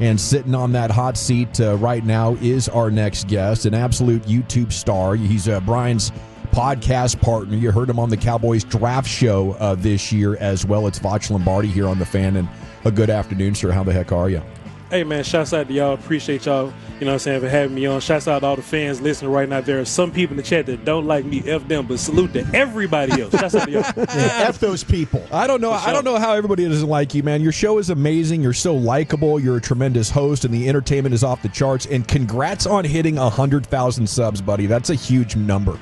And sitting on that hot seat right now is our next guest, an absolute YouTube star. He's Brian's podcast partner. You heard him on the Cowboys draft show this year as well. It's Voch Lombardi here on The Fan. And a good afternoon, sir. How the heck are you? Hey, man, shouts out to y'all. Appreciate y'all, you know what I'm saying, for having me on. Shouts out to all the fans listening right now. There are some people in the chat that don't like me, F them, but salute to everybody else. Shouts out to y'all. F those people. I don't know. I don't know how everybody doesn't like you, man. Your show is amazing. You're so likable. You're a tremendous host, and the entertainment is off the charts. And congrats on hitting 100,000 subs, buddy. That's a huge number.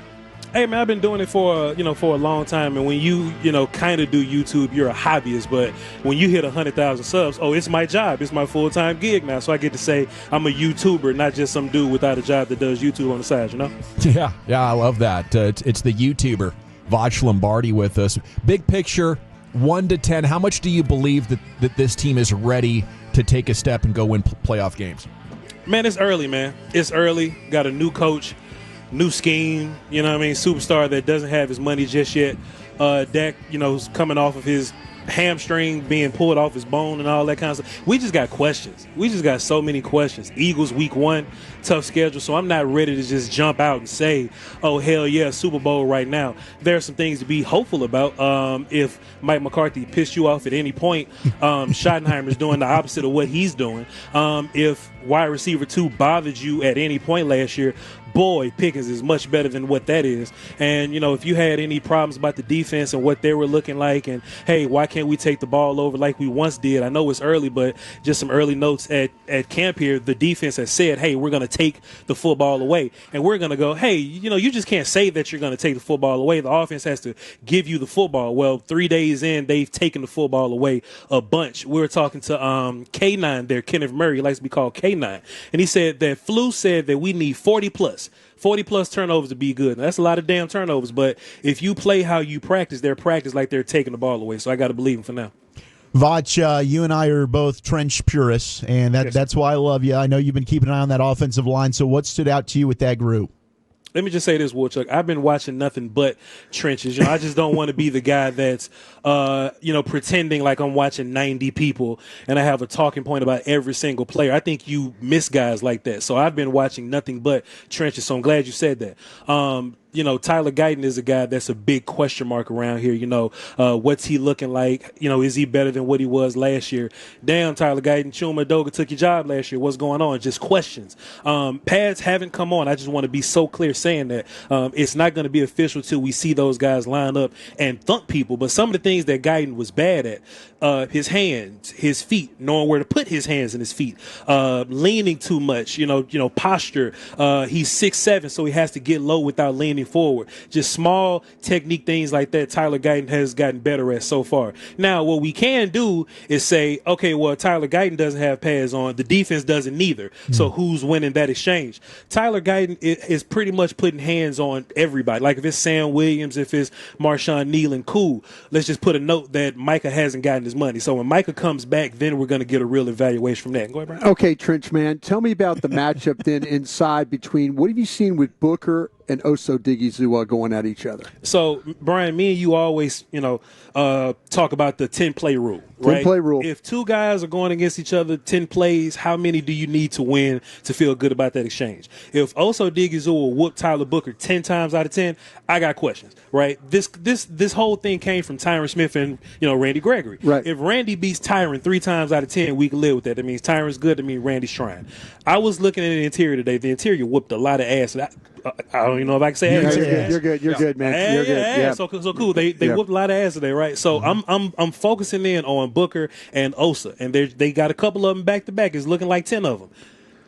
Hey, man, I've been doing it for a long time, and when you kind of do YouTube, you're a hobbyist, but when you hit 100,000 subs, it's my job. It's my full-time gig now, so I get to say I'm a YouTuber, not just some dude without a job that does YouTube on the side, you know? Yeah, I love that. It's the YouTuber, Voch Lombardi, with us. Big picture, 1 to 10, how much do you believe that this team is ready to take a step and go win playoff games? Man, it's early, man. It's early. Got a new coach. New scheme, you know what I mean? Superstar that doesn't have his money just yet. Dak, is coming off of his hamstring being pulled off his bone and all that kind of stuff. We just got questions. We just got so many questions. Eagles week 1, tough schedule, so I'm not ready to just jump out and say, oh, hell yeah, Super Bowl right now. There are some things to be hopeful about. If Mike McCarthy pissed you off at any point, Schottenheimer's doing the opposite of what he's doing. If wide receiver 2 bothered you at any point last year, boy, Pickens is much better than what that is. And, if you had any problems about the defense and what they were looking like, and, hey, why can't we take the ball over like we once did? I know it's early, but just some early notes at camp here. The defense has said, hey, we're going to take the football away. And we're going to go, hey, you just can't say that you're going to take the football away. The offense has to give you the football. Well, 3 days in, they've taken the football away a bunch. We were talking to K9 there, Kenneth Murray, he likes to be called K9. And he said that Flu said that we need 40-plus turnovers to be good. Now, that's a lot of damn turnovers, but if you play how you practice, they're practice like they're taking the ball away. So I got to believe him for now. Voch, you and I are both trench purists, and that's why I love you. I know you've been keeping an eye on that offensive line, so what stood out to you with that group? Let me just say this, Woodchuck. I've been watching nothing but trenches. I just don't want to be the guy that's, pretending like I'm watching 90 people and I have a talking point about every single player. I think you miss guys like that. So I've been watching nothing but trenches. So I'm glad you said that. Tyler Guyton is a guy that's a big question mark around here. What's he looking like? Is he better than what he was last year? Damn, Tyler Guyton, Chuma Edoga took your job last year. What's going on? Just questions. Pads haven't come on. I just want to be so clear saying that it's not going to be official till we see those guys line up and thump people. But some of the things that Guyton was bad at, his hands, his feet, knowing where to put his hands and his feet, leaning too much, posture. He's 6'7", so he has to get low without leaning forward. Just small technique things like that Tyler Guyton has gotten better at so far. Now, what we can do is say, okay, well, Tyler Guyton doesn't have pads on. The defense doesn't neither. So who's winning that exchange? Tyler Guyton is pretty much putting hands on everybody. Like if it's Sam Williams, if it's Marshawn Nealon, cool. Let's just put a note that Micah hasn't gotten his money. So when Micah comes back, then we're going to get a real evaluation from that. Go ahead, Brian. Okay, Trench Man, tell me about the matchup then inside between what have you seen with Booker and Oso Digizua going at each other? So, Brian, me and you always, talk about the 10-play rule, right? 10-play rule. If two guys are going against each other 10 plays, how many do you need to win to feel good about that exchange? If Oso Digizua whooped Tyler Booker 10 times out of 10, I got questions, right? This whole thing came from Tyron Smith and, Randy Gregory. Right. If Randy beats Tyron 3 times out of 10, we can live with that. That means Tyron's good. That means Randy's trying. I was looking at the interior today. The interior whooped a lot of ass. I don't even know if I can say ass. You're good. You're good, man. You're good. Yeah. So cool. They whooped a lot of ass today, right? So I'm focusing in on Booker and Osa, and they got a couple of them back to back. It's looking like 10 of them.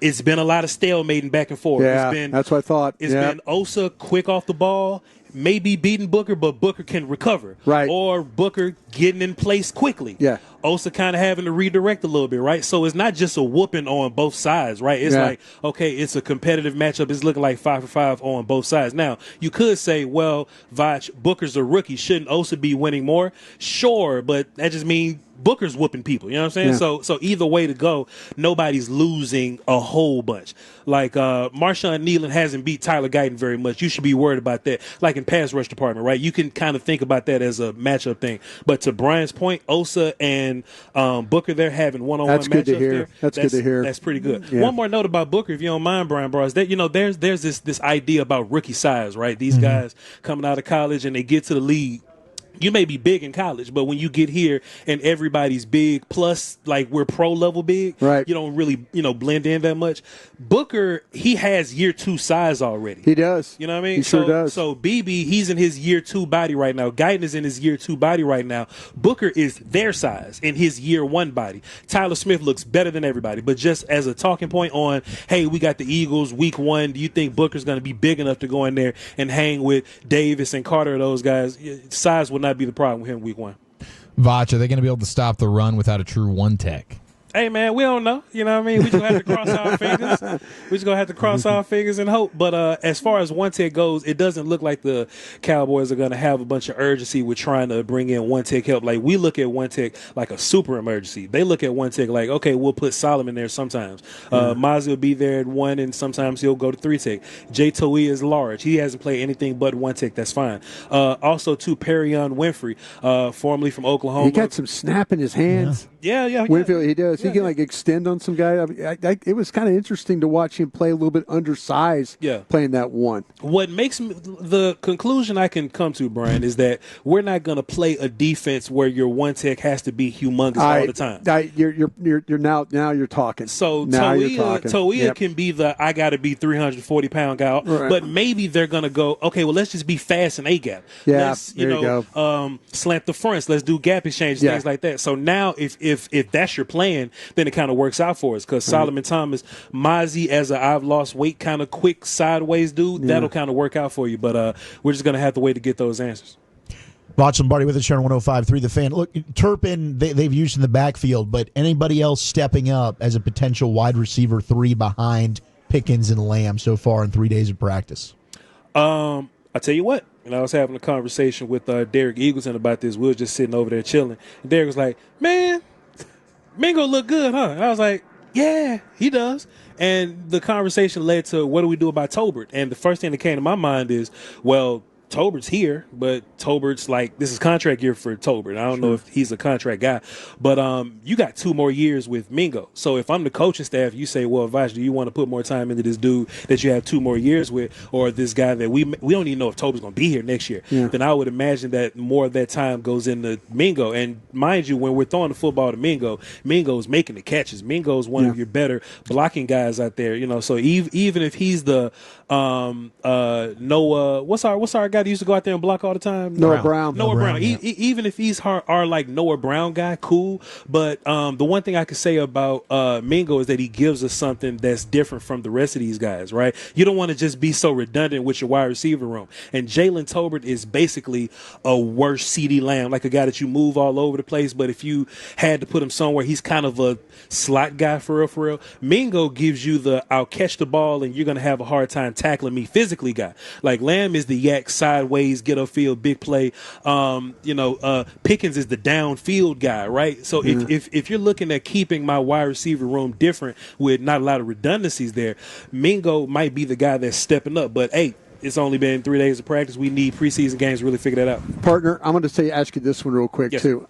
It's been a lot of stalemating back and forth. Yeah, that's what I thought. It's been Osa quick off the ball, maybe beating Booker, but Booker can recover. Right. Or Booker getting in place quickly. Yeah. Osa kind of having to redirect a little bit, right? So it's not just a whooping on both sides, right? It's like, okay, it's a competitive matchup. It's looking like 5 for 5 on both sides. Now, you could say, well, Voch, Booker's a rookie. Shouldn't Osa be winning more? Sure, but that just means Booker's whooping people. You know what I'm saying? Yeah. So either way to go, nobody's losing a whole bunch. Like Marshawn Nealon hasn't beat Tyler Guyton very much. You should be worried about that. Like in pass rush department, right? You can kind of think about that as a matchup thing. But to Brian's point, Osa and Booker, they're having one-on-one matchups. Good to hear. That's good to hear. That's pretty good. Yeah. One more note about Booker, if you don't mind, Brian Bros. That there's this idea about rookie size, right? These guys coming out of college and they get to the league. You may be big in college, but when you get here and everybody's big, plus like we're pro level big, right? You don't really blend in that much. Booker, he has year 2 size already. He does. You know what I mean? He sure does. So BB, he's in his year 2 body right now. Guyton is in his year 2 body right now. Booker is their size in his year 1 body. Tyler Smith looks better than everybody, but just as a talking point on, hey, we got the Eagles week 1. Do you think Booker's going to be big enough to go in there and hang with Davis and Carter, those guys? Size would not be the problem with him week 1. Voch, are they going to be able to stop the run without a true one tech? Hey, man, we don't know. You know what I mean? We just going to have to cross our fingers. We just going to have to cross our fingers and hope. But as far as one tech goes, it doesn't look like the Cowboys are going to have a bunch of urgency with trying to bring in one tech help. Like, we look at one tech like a super emergency. They look at one tech like, okay, we'll put Solomon there sometimes. Mozzie will be there at 1, and sometimes he'll go to 3 tech. Jay Toei is large. He hasn't played anything but one tech. That's fine. Also, too, Perion Winfrey, formerly from Oklahoma. He got some snap in his hands. Yeah. Winfield, he does. He can like extend on some guy. I mean, it was kind of interesting to watch him play a little bit undersized. Playing that 1. What makes me, the conclusion I can come to, Brian, is that we're not going to play a defense where your one tech has to be humongous all the time. You're now you're talking. So Toia can be the I got to be 340-pound guy, right. But maybe they're going to go, okay, well, let's just be fast in A gap. Yeah, let's go. Slant the fronts. Let's do gap exchanges, things like that. So now if that's your plan, then it kind of works out for us because Solomon Thomas, Mozzie as a I've lost weight kind of quick sideways dude, that'll kind of work out for you. But we're just going to have to wait to get those answers. Voch Lombardi with us here on 105.3 The Fan. Look, Turpin, they've used in the backfield, but anybody else stepping up as a potential wide receiver 3 behind Pickens and Lamb so far in 3 days of practice? I tell you what. And I was having a conversation with Derek Eagleton about this. We were just sitting over there chilling. And Derek was like, man, Mingo look good, huh? And I was like, yeah, he does. And the conversation led to what do we do about Tolbert? And the first thing that came to my mind is, well, Tolbert's here, but Tolbert's like, this is contract year for Tolbert. I don't know if he's a contract guy, but you got 2 more years with Mingo. So if I'm the coaching staff, you say, well, Voch, do you want to put more time into this dude that you have 2 more years with, or this guy that we don't even know if Tolbert's going to be here next year? Then I would imagine that more of that time goes into Mingo. And mind you, when we're throwing the football to Mingo's making the catches. Mingo's one of your better blocking guys out there. So even if he's the Noah, what's our guy that used to go out there and block all the time? Noah Brown. Yeah. Even if he's our like Noah Brown guy, cool. But the one thing I can say about Mingo is that he gives us something that's different from the rest of these guys, right? You don't want to just be so redundant with your wide receiver room. And Jalen Tolbert is basically a worse CeeDee Lamb, like a guy that you move all over the place. But if you had to put him somewhere, he's kind of a slot guy for real. Mingo gives you the I'll catch the ball and you're going to have a hard time tackling me physically guy. Like Lamb is the yak sideways, get upfield, big play. Pickens is the downfield guy, right? So if you're looking at keeping my wide receiver room different with not a lot of redundancies there, Mingo might be the guy that's stepping up. But hey, it's only been 3 days of practice. We need preseason games to really figure that out. Partner, I'm going to ask you this one real quick too.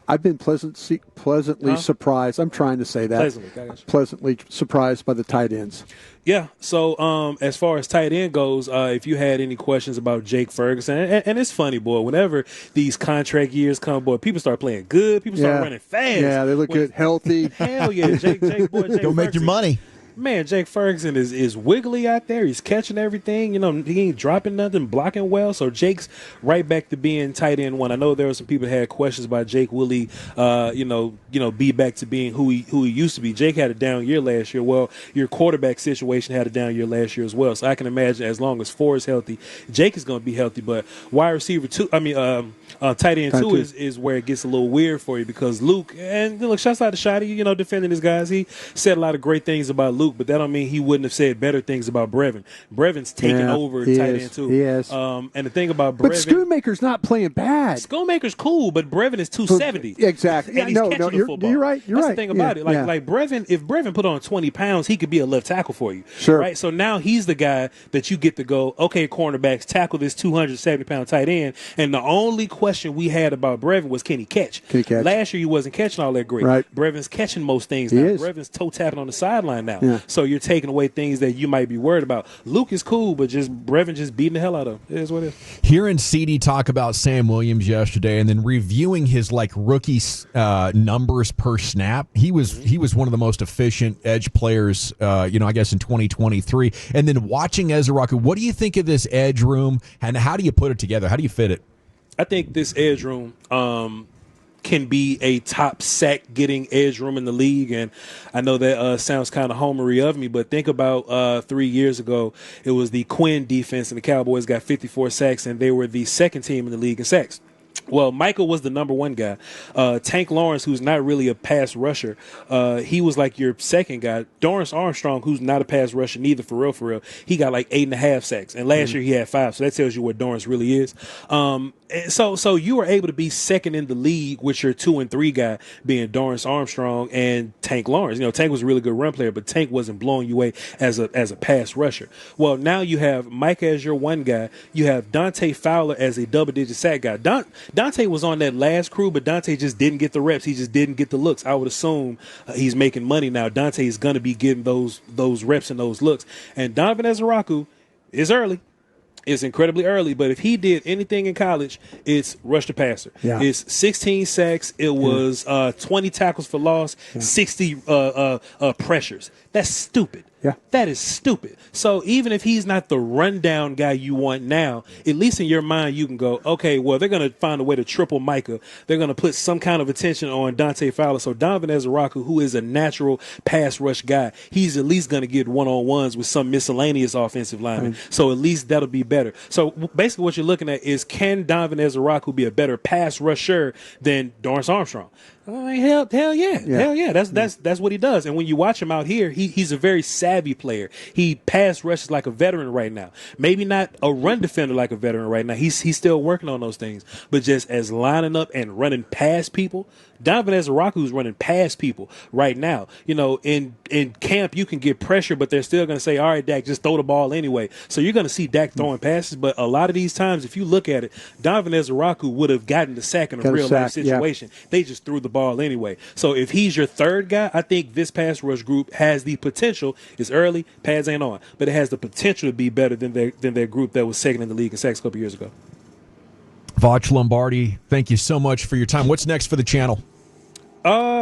I've been pleasantly surprised. I'm trying to say that. Pleasantly surprised by the tight ends. Yeah. So as far as tight end goes, if you had any questions about Jake Ferguson, and it's funny, boy, whenever these contract years come, boy, people start playing good. People start running fast. Yeah, they look good, healthy. Hell yeah. Jake Go make your money. Man, Jake Ferguson is wiggly out there. He's catching everything. He ain't dropping nothing, blocking well. So Jake's right back to being tight end 1. I know there were some people that had questions about Jake. Will he, be back to being who he used to be? Jake had a down year last year. Well, your quarterback situation had a down year last year as well. So I can imagine as long as 4 is healthy, Jake is going to be healthy. But wide receiver 2, tight end 2 is where it gets a little weird for you because Luke, and look, shouts out to Shotty, defending his guys. He said a lot of great things about Luke. Luke, but that don't mean he wouldn't have said better things about Brevin. Brevin's taking over tight end too. He is. And the thing about Brevin, but Schoonmaker's not playing bad. Schoonmaker's cool, but Brevin is 270. Exactly. And he's catching the football. You're right. That's the thing about it. Like Brevin, if Brevin put on 20 pounds, he could be a left tackle for you. Sure. Right. So now he's the guy that you get to go, okay, cornerbacks, tackle this 270-pound tight end. And the only question we had about Brevin was, can he catch? Last year he wasn't catching all that great. Right. Brevin's catching most things now. Brevin's toe tapping on the sideline now. Yeah. So you're taking away things that you might be worried about. Luke is cool, but just Brevin just beating the hell out of him. It is what it is. Hearing CeeDee talk about Sam Williams yesterday, and then reviewing his rookie numbers per snap, he was one of the most efficient edge players, I guess in 2023. And then watching Ezraku, what do you think of this edge room, and how do you put it together? How do you fit it? I think this edge room can be a top sack-getting edge room in the league, and I know that sounds kind of homery of me, but think about 3 years ago, it was the Quinn defense, and the Cowboys got 54 sacks, and they were the second team in the league in sacks. Well, Michael was the number one guy. Tank Lawrence, who's not really a pass rusher, he was like your second guy. Dorrance Armstrong, who's not a pass rusher neither, for real, he got like 8.5 sacks. And last year he had 5, so that tells you what Dorrance really is. So you were able to be second in the league with your 2 and 3 guy being Dorrance Armstrong and Tank Lawrence. Tank was a really good run player, but Tank wasn't blowing you away as a pass rusher. Well, now you have Mike as your one guy. You have Dante Fowler as a double-digit sack guy. Dante was on that last crew, but Dante just didn't get the reps. He just didn't get the looks. I would assume he's making money now. Dante is going to be getting those reps and those looks. And Donovan Ezraku is early. It's incredibly early, but if he did anything in college, it's rush the passer. Yeah. It's 16 sacks. It was 20 tackles for loss, 60 pressures. That's stupid. Yeah. That is stupid. So even if he's not the rundown guy you want now, at least in your mind you can go, okay, well, they're going to find a way to triple Micah. They're going to put some kind of attention on Dante Fowler. So Donovan Ezraku, who is a natural pass rush guy, he's at least going to get one-on-ones with some miscellaneous offensive linemen. So at least that'll be better. So basically what you're looking at is, can Donovan Ezraku be a better pass rusher than Dorrance Armstrong? Hell yeah. That's what he does. And when you watch him out here, he's a very savvy player. He pass rushes like a veteran right now. Maybe not a run defender like a veteran right now. He's still working on those things. But just as lining up and running past people, Donovan Ezraku's running past people right now. In camp you can get pressure, but they're still going to say, all right, Dak, just throw the ball anyway. So you're going to see Dak throwing passes, but a lot of these times, if you look at it, Donovan Ezraku would have gotten the sack in a real-life situation. Yeah. They just threw the ball anyway. So if he's your third guy, I think this pass rush group has the potential. It's early, pads ain't on, but it has the potential to be better than their group that was second in the league in sacks a couple years ago. Voch Lombardi, thank you so much for your time. What's next for the channel?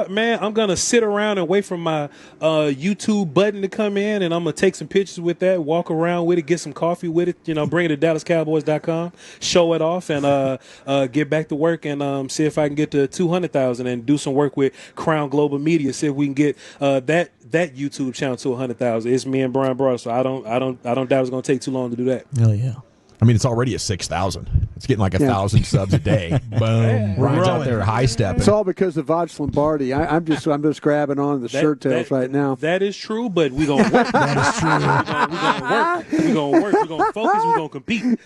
Man, I'm going to sit around and wait for my YouTube button to come in, and I'm going to take some pictures with that, walk around with it, get some coffee with it, bring it to DallasCowboys.com, show it off, and get back to work and see if I can get to 200,000 and do some work with Crown Global Media, see if we can get that YouTube channel to 100,000. It's me and Brian Broader, so I don't doubt it's going to take too long to do that. Oh, yeah. I mean, it's already at 6,000. It's getting like 1,000 subs a day. Boom. Brian's out there high stepping. It's all because of Voch Lombardi. I'm just grabbing on the shirt tails right now. That is true, but we're going to work. That is true. We're going to work. We're going to focus. We're going to compete.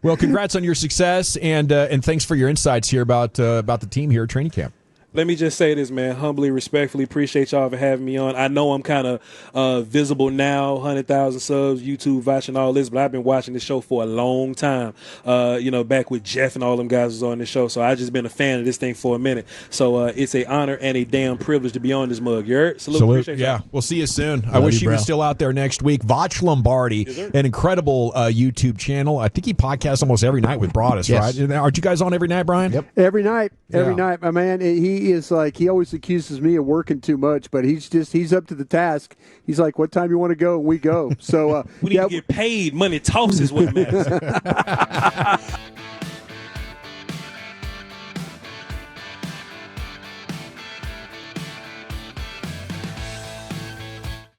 Well, congrats on your success, and thanks for your insights here about the team here at training camp. Let me just say this, man. Humbly, respectfully, appreciate y'all for having me on. I know I'm kind of visible now, 100,000 subs, YouTube, watching all this, but I've been watching this show for a long time. Back with Jeff and all them guys was on this show, so I've just been a fan of this thing for a minute. So it's an honor and a damn privilege to be on this mug. You heard? Salute. Appreciate y'all. Yeah, we'll see you soon. I wish he was still out there next week. Voch Lombardi, an incredible YouTube channel. I think he podcasts almost every night with Broadus, right? Aren't you guys on every night, Brian? Yep. Every night, my man. He is like, he always accuses me of working too much, but he's up to the task. He's like, what time you want to go? And we go. So we need to get paid. Money talks is what matters.